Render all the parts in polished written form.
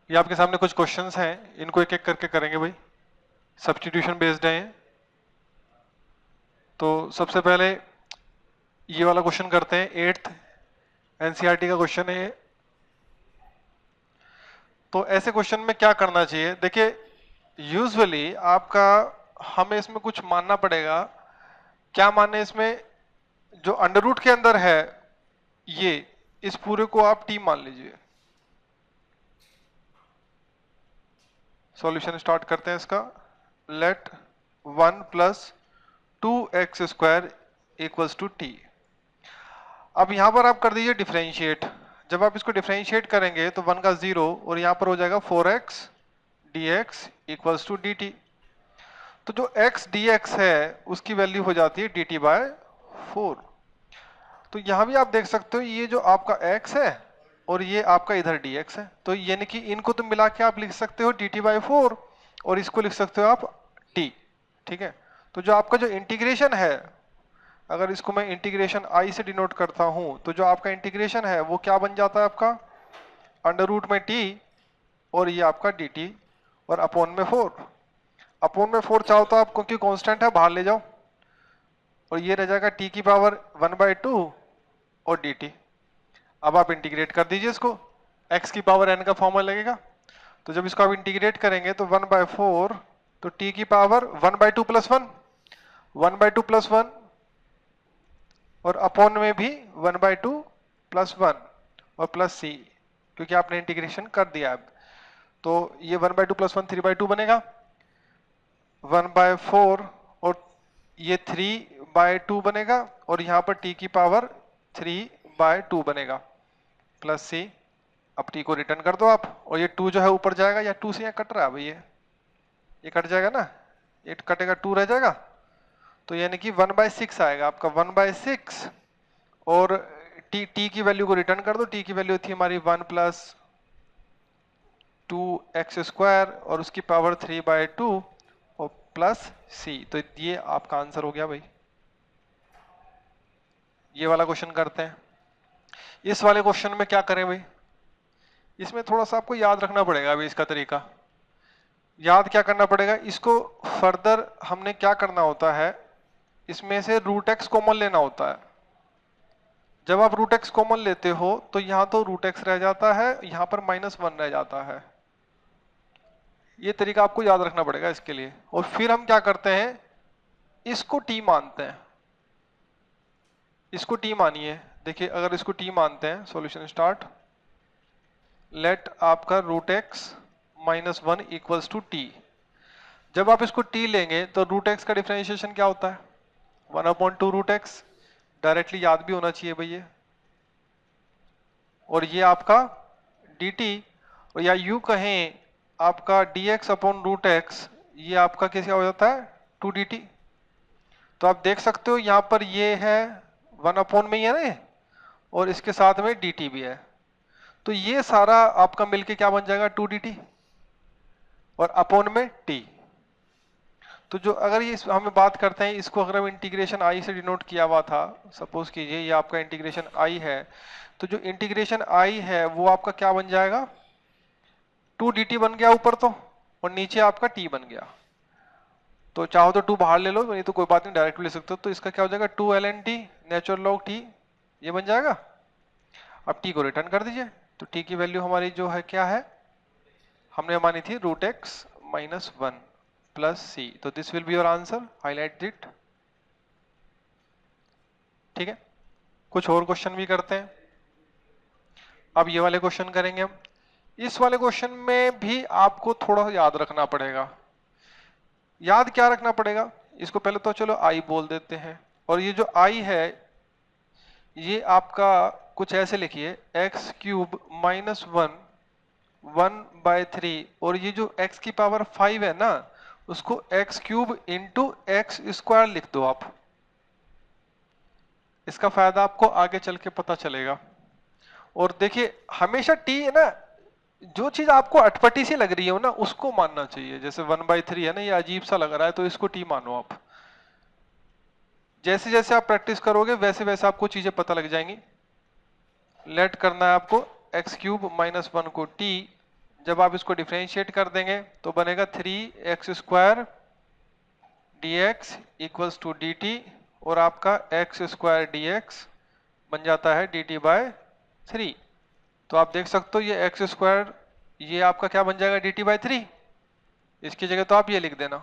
ये आपके सामने कुछ क्वेश्चंस हैं, इनको एक एक करके करेंगे भाई, सब्स्टिट्यूशन बेस्ड है ये। तो सबसे पहले ये वाला क्वेश्चन करते हैं, 8th एनसीईआरटी का क्वेश्चन है ये। तो ऐसे क्वेश्चन में क्या करना चाहिए, देखिए यूजुअली आपका, हमें इसमें कुछ मानना पड़ेगा। क्या माने इसमें, जो अंडर रूट के अंदर है ये, इस पूरे को आप टी मान लीजिए। सॉल्यूशन स्टार्ट करते हैं इसका। Let 1 plus 2x² equals to t. अब यहां पर आप कर दीजिए डिफरेंशिएट। जब आप इसको डिफरेंशिएट करेंगे तो 1 का 0 और यहां पर हो जाएगा 4x dx equals to dt। तो जो x dx है उसकी वैल्यू हो जाती है dt बाय 4। तो यहां भी आप देख सकते हो ये जो आपका x है और ये आपका इधर dx है, तो यानी कि इनको तो मिला के आप लिख सकते हो dt बाय 4 और इसको लिख सकते हो आप t। ठीक है, तो जो आपका जो इंटीग्रेशन है, अगर इसको मैं इंटीग्रेशन i से डिनोट करता हूं तो जो आपका इंटीग्रेशन है वो क्या बन जाता है आपका, अंडर रूट में t और ये आपका dt और अपॉन में 4। अपॉन में 4 चाहो तो आप, क्योंकि कांस्टेंट है, बाहर ले जाओ और ये रह जाएगा t की पावर 1/2 और dt। अब आप इंटीग्रेट कर दीजिए इसको, x की पावर n का फॉर्मूला लगेगा। तो जब इसको आप इंटीग्रेट करेंगे तो 1/4, तो t की पावर 1/2 प्लस 1, 1/2 प्लस 1 और अपॉन में भी 1/2 प्लस 1 और प्लस c, क्योंकि आपने इंटीग्रेशन कर दिया। अब तो ये 1/2 प्लस 1 3/2 बनेगा, 1/4 और ये 3/2 बनेगा और यहां पर t की पावर 3/2 बनेगा प्लस c। अब t को रिटर्न कर दो आप, और ये 2 जो है ऊपर जाएगा, या 2 से यहाँ कट रहा है भाई, ये कट जाएगा ना, ये कटेगा 2 रह जाएगा, तो यानी कि 1/6 आएगा आपका, 1/6। और t की वैल्यू को रिटर्न कर दो, t की वैल्यू थी हमारी 1 प्लस 2x² और उसकी पावर 3/2 और प्लस c। तो ये आपका आंसर हो गया भाई। ये वाला क्वेश्चन करते हैं। इस वाले क्वेश्चन में क्या करें भाई, इसमें थोड़ा सा आपको याद रखना पड़ेगा अभी इसका तरीका। याद क्या करना पड़ेगा इसको, फर्दर हमने क्या करना होता है, इसमें से रूट एक्स कॉमन लेना होता है। जब आप रूट एक्स कॉमन लेते हो तो यहां तो रूट एक्स रह जाता है, यहां पर -1 रह जाता है। ये तरीका आपको याद रखना पड़ेगा इसके लिए। और फिर हम क्या करते हैं, इसको टी मानते हैं, इसको टी मानिए। देखिए अगर इसको टी मानते हैं, सॉल्यूशन स्टार्ट। लेट आपका root x -1 equals to t. जब आप इसको t लेंगे तो रूट एक्स का डिफरेंशिएशन क्या होता है, 1/2 रूट एक्स। डायरेक्टली याद भी होना चाहिए भैया। और ये आपका dt, और या यूं कहें आपका dx अपॉन रूट एक्स, ये आपका कैसे हो जाता है 2dt। तो आप देख सकते हो यहां पर ये है 1/, में ही है ना, और इसके साथ में dt भी है, तो ये सारा आपका मिलके क्या बन जाएगा 2dt और अपॉन में t। तो जो अगर ये हमें बात करते हैं, इसको अगर हम इंटीग्रेशन i से डिनोट किया हुआ था, सपोज कीजिए ये आपका इंटीग्रेशन i है, तो जो इंटीग्रेशन i है वो आपका क्या बन जाएगा 2dt बन गया ऊपर तो, और नीचे आपका t बन गया। तो चाहो तो 2 बाहर ले लो, नहीं तो कोई बात नहीं, डायरेक्ट ले सकते हो। तो इसका क्या हो जाएगा 2ln t natural log t, ये बन जाएगा। अब t को रिटर्न कर दीजिए, तो t की वैल्यू हमारी जो है क्या है, हमने मानी थी रूट एक्स -1 प्लस c। तो this will be your answer, highlight it. ठीक है, कुछ और क्वेश्चन भी करते हैं। अब ये वाले क्वेश्चन करेंगे हम। इस वाले क्वेश्चन में भी आपको थोड़ा याद रखना पड़ेगा। याद क्या रखना पड़ेगा, इसको पहले तो चलो i बोल देते हैं, और ये जो i है ये आपका कुछ ऐसे लिखिए x³ -1 1/3, और ये जो x की पावर 5 है ना, उसको x³ इंटू x² लिख दो आप। इसका फायदा आपको आगे चल के पता चलेगा। और देखिए हमेशा t है ना, जो चीज आपको अटपटी सी लग रही हो ना उसको मानना चाहिए। जैसे 1/3 है ना, ये अजीब सा लग रहा है तो इसको t मानो आप। जैसे जैसे आप प्रैक्टिस करोगे वैसे वैसे आपको चीजें पता लग जाएंगी। लेट करना है आपको x³ -1 को t। जब आप इसको डिफरेंशिएट कर देंगे तो बनेगा 3x² dx equals to dt और आपका x² dx बन जाता है dt/3। तो आप देख सकते हो ये x², ये आपका क्या बन जाएगा dt/3। इसकी जगह तो आप ये लिख देना,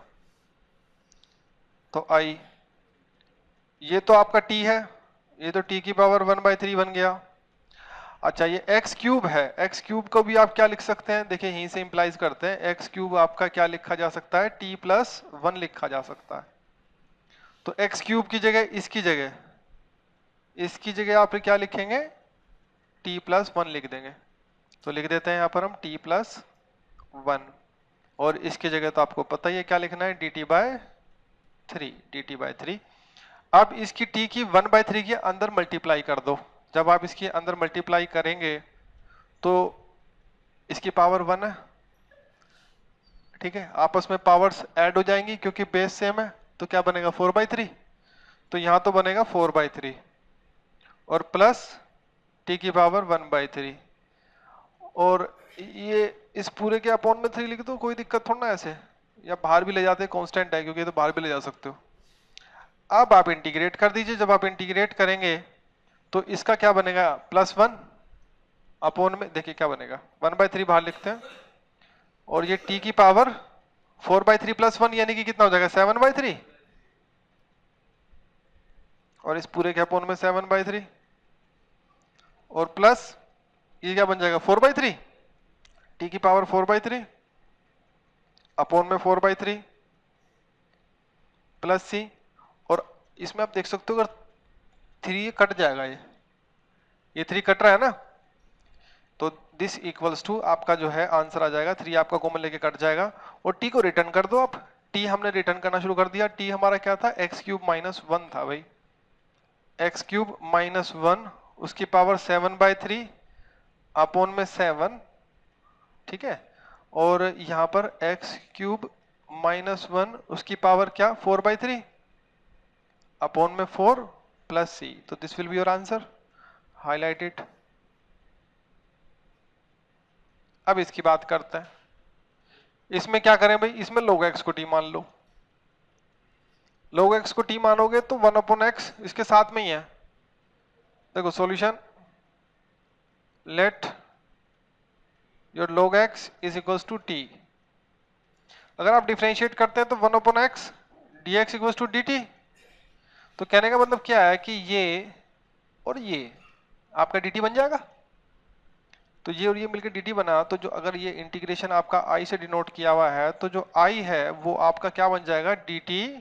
तो i, ये तो आपका t है, ये तो t की पावर 1/3 बन गया। अच्छा ये x³ है, x³ को भी आप क्या लिख सकते हैं, देखिए यहीं से इंप्लाइज करते हैं, x³ आपका क्या लिखा जा सकता है, t+1 लिखा जा सकता है। तो x³ की जगह इसकी जगह आप क्या लिखेंगे, t+1 लिख देंगे। तो लिख देते हैं यहाँ पर हम t+1 और इसकी जगह तो आपको पता ही है क्या लिखना है, dt/3। अब इसकी t की 1/3 के अंदर मल्टीप्लाई कर दो। जब आप इसके अंदर मल्टीप्लाई करेंगे तो इसकी पावर 1 है, ठीक है, आपस में पावर्स ऐड हो जाएंगी क्योंकि बेस सेम है, तो क्या बनेगा 4/3। तो यहां तो बनेगा 4/3 और प्लस t की पावर 1/3 और ये इस पूरे के अपॉन में 3 लिख दो, कोई दिक्कत थोड़ा ना ऐसे, या बाहर भी ले जाते, कांस्टेंट है क्योंकि ये तो बाहर भी ले जा सकते हो। अब आप इंटीग्रेट कर दीजिए, जब आप इंटीग्रेट करेंगे तो इसका क्या बनेगा, +1 अपॉन में, देखिए क्या बनेगा 1/3 बाहर लिखते हैं और ये t की पावर 4/3 +1 यानी कि कितना हो जाएगा 7/3 और इस पूरे के अपॉन में 7/3 और प्लस ये क्या बन जाएगा 4/3, t की पावर 4/3 अपॉन में 4/3 प्लस c, और इसमें आप देख सकते हो अगर 3 कट जाएगा, ये 3 कट रहा है ना, तो दिस इक्वल्स टू आपका जो है आंसर आ जाएगा 3, आपका कॉमन लेके कट जाएगा और t को रिटर्न कर दो आप। t हमने रिटर्न करना शुरू कर दिया, t हमारा क्या था, x³ - 1 था भाई, x³ - 1 उसकी पावर 7/3 अपॉन में 7, ठीक है, और यहां पर x³ - 1 उसकी पावर क्या 4/3 अपॉन में 4 प्लस c। तो this will be your answer, highlight it. अब इसकी बात करते हैं, इसमें क्या करें भाई, इसमें log x को t मान लो, log x को t मानोगे तो 1/x इसके साथ में ही है। देखो solution, let your log x is equals to t। अगर आप डिफरेंशिएट करते हैं तो 1/x dx equals to dt। तो कहने का मतलब क्या है कि ये और ये आपका dt बन जाएगा, तो ये और ये मिलकर dt बना, तो जो अगर ये इंटीग्रेशन आपका i से डिनोट किया हुआ है तो जो i है वो आपका क्या बन जाएगा, dt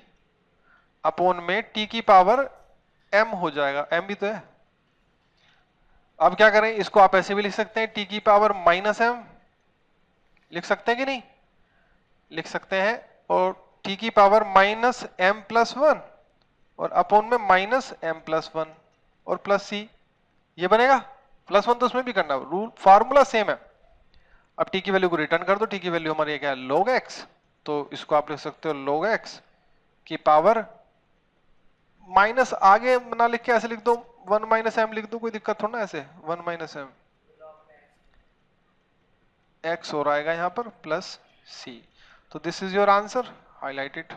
अपॉन में t की पावर m हो जाएगा, m भी तो है। अब क्या करें, इसको आप ऐसे भी लिख सकते हैं, t की पावर -m लिख सकते हैं कि नहीं, लिख सकते हैं, और t की पावर -m+1 और अपॉन में -m+1 और प्लस c, ये बनेगा। +1 तो उसमें भी करना, रूल फार्मूला सेम है। अब t की वैल्यू को रिटर्न कर दो, t की वैल्यू हमारी क्या है log x, तो इसको आप लिख सकते हो log x की पावर माइनस आगे ना लिख के ऐसे लिख दो 1 - m लिख दो, कोई दिक्कत थोड़ा ना, ऐसे 1 - m x हो रहेगा यहाँ पर प्लस c। तो this is your answer, highlight it.